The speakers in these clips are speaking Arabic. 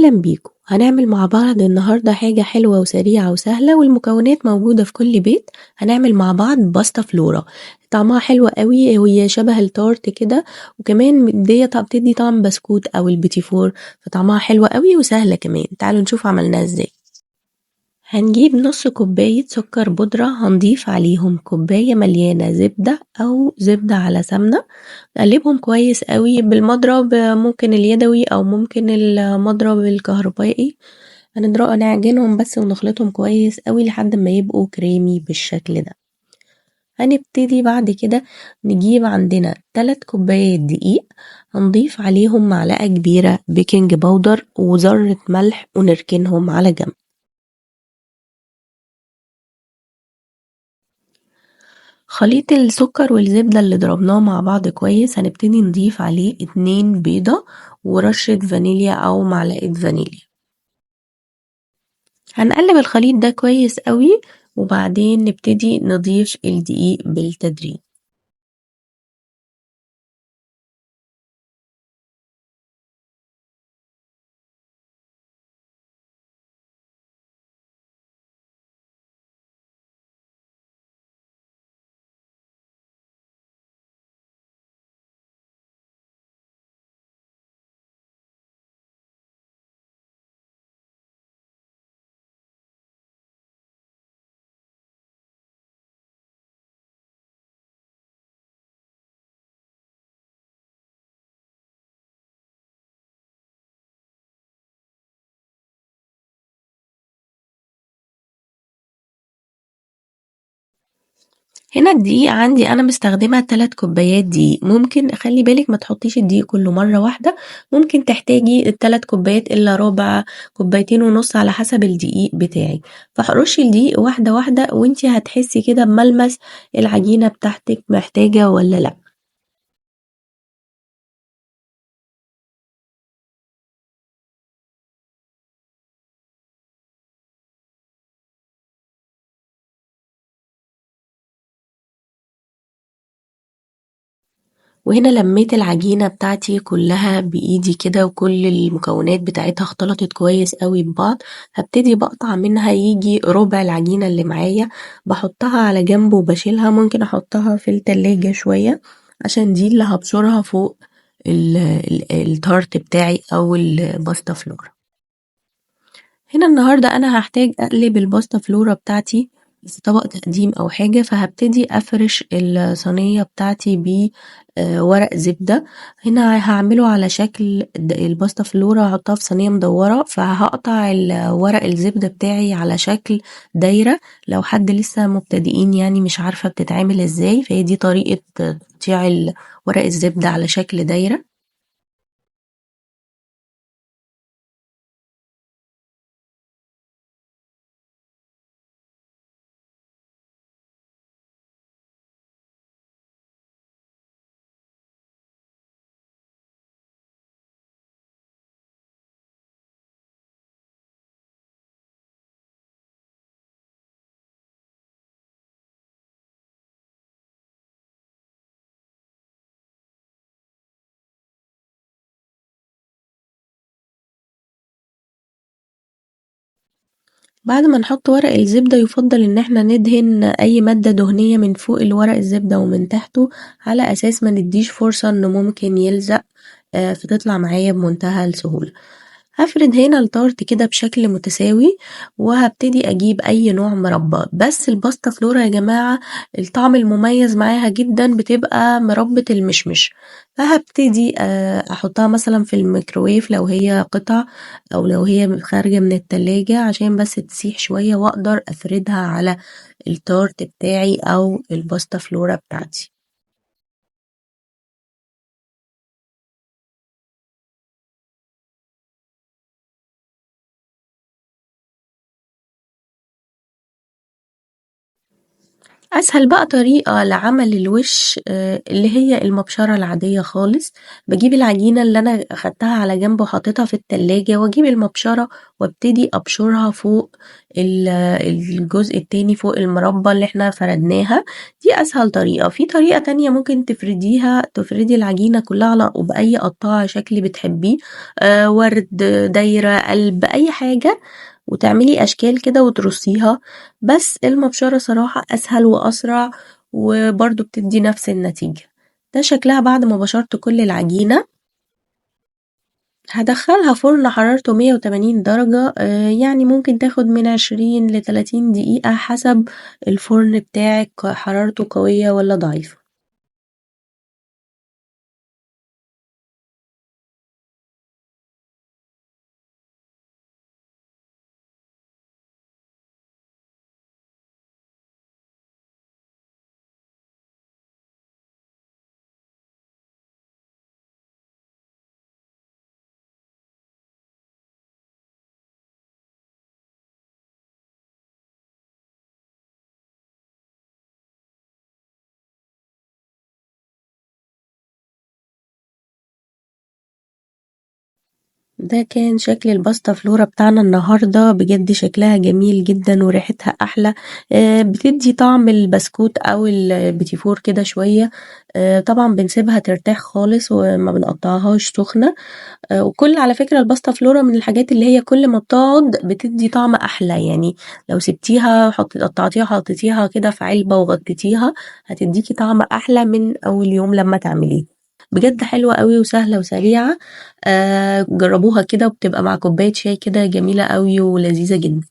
أهلا بيكم. هنعمل مع بعض النهاردة حاجة حلوة وسريعة وسهلة والمكونات موجودة في كل بيت. هنعمل مع بعض باستا فلورا. طعمها حلو قوي وهي شبه التورت كده، وكمان مدية بتدي طعم بسكوت أو البيتي فور، فطعمها حلو قوي وسهلة كمان. تعالوا نشوف عملناها ازاي. هنجيب نص كوباية سكر بودرة، هنضيف عليهم كوباية مليانة زبدة أو زبدة على سمنة. نقلبهم كويس قوي بالمضرب، ممكن اليدوي أو ممكن المضرب الكهربائي. نعجنهم بس ونخلطهم كويس قوي لحد ما يبقوا كريمي بالشكل ده. هنبتدي بعد كده نجيب عندنا 3 كوبايات دقيق، هنضيف عليهم معلقة كبيرة بيكنج باودر وذرة ملح ونركنهم على جنب. خليط السكر والزبدة اللي ضربناه مع بعض كويس هنبتدي نضيف عليه 2 بيضة ورشة فانيليا أو معلقة فانيليا. هنقلب الخليط ده كويس قوي وبعدين نبتدي نضيف الدقيق بالتدريج. هنا الدقيق عندي أنا مستخدمة 3 كوبايات دقيق. ممكن خلي بالك ما تحطيش الدقيق كله مرة واحدة، ممكن تحتاجي ال3 كوبايات إلا ربع، كوبايتين ونص على حسب الدقيق بتاعك. فرشي الدقيق واحدة واحدة وانتي هتحسي كده بملمس العجينة بتاعتك محتاجة ولا لأ. وهنا لميت العجينة بتاعتي كلها بإيدي كده وكل المكونات بتاعتها اختلطت كويس قوي ببعض. هبتدي بقطع منها يجي ربع العجينة اللي معايا، بحطها على جنب وبشيلها. ممكن احطها في التلاجة شوية عشان دي اللي هبشرها فوق التارت بتاعي او الباستا فلورا. هنا النهاردة أنا هحتاج أقلب الباستا فلورا بتاعتي في طبق تقديم أو حاجة، فهبتدي أفرش الصينية بتاعتي بورق زبدة. هنا هعمله على شكل الباستا فلورا، هحطها في صينية مدورة، فهقطع ورق الزبدة بتاعي على شكل دايرة. لو حد لسه مبتدئين يعني مش عارفة بتتعمل ازاي، فهي دي طريقة تقطيع ورق الزبدة على شكل دايرة. بعد ما نحط ورق الزبدة يفضل ان احنا ندهن اي مادة دهنية من فوق الورق الزبدة ومن تحته، على اساس ما نديش فرصة انه ممكن يلزق. فتطلع معايا بمنتهى السهولة. هفرد هنا الطارت كده بشكل متساوي، وهبتدي اجيب اي نوع مربى. بس الباستا فلورا يا جماعة الطعم المميز معاها جدا بتبقى مربى المشمش. فهبتدي احطها مثلا في الميكروويف لو هي قطع، او لو هي خارجة من التلاجة، عشان بس تسيح شوية واقدر افردها على التارت بتاعي او الباستا فلورا بتاعتي. أسهل بقى طريقة لعمل الوش اللي هي المبشرة العادية خالص. باجيب العجينة اللي أنا أخدتها على جنب وحطيتها في التلاجة وأجيب المبشرة وابتدي أبشرها فوق الجزء التاني فوق المربى اللي احنا فردناها. دي أسهل طريقة. في طريقة تانية ممكن تفردي العجينة كلها على بأي قطاع شكل بتحبيه، ورد، دايرة، قلب، أي حاجة، وتعملي أشكال كده وترصيها. بس المبشرة صراحة أسهل وأسرع وبرضه بتدي نفس النتيجة. ده شكلها بعد ما بشرت كل العجينة. هدخلها فرن حرارته 180 درجة، يعني ممكن تاخد من 20 ل30 دقيقة حسب الفرن بتاعك حرارته قوية ولا ضعيفة. ده كان شكل الباستا فلورا بتاعنا النهاردة. بجد شكلها جميل جدا وريحتها أحلى، بتدي طعم البسكوت أو البيتي فور كده شوية. طبعا بنسيبها ترتاح خالص وما بنقطعهاش سخنة. وكل على فكرة الباستا فلورا من الحاجات اللي هي كل ما بتقعد بتدي طعم أحلى. يعني لو سبتيها قطعتيها حطيتيها كده في علبة وغطيتيها هتديكي طعم أحلى من أول يوم لما تعمليه. بجد حلوة قوي وسهلة وسريعة. جربوها كده وبتبقى مع كوباية شاي كده جميلة قوي ولذيذة جدا.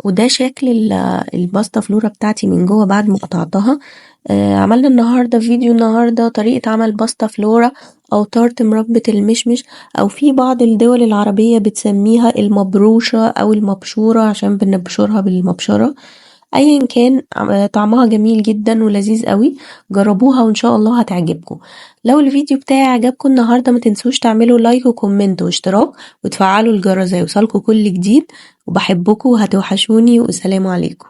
وده شكل الباستا فلورا بتاعتي من جوه بعد ما قطعتها. عملنا النهاردة فيديو طريقة عمل باستا فلورا أو تارت مربى المشمش، أو في بعض الدول العربية بتسميها المبروشة أو المبشورة عشان بنبشرها بالمبشرة. أيا كان طعمها جميل جدا ولذيذ قوي. جربوها وإن شاء الله هتعجبكم. لو الفيديو بتاعي عجبكم النهاردة ما تنسوش تعملوا لايك وكومنت واشتراك وتفعلوا الجرس يوصلكوا كل جديد. وبحبكم وهتوحشوني، والسلام عليكم.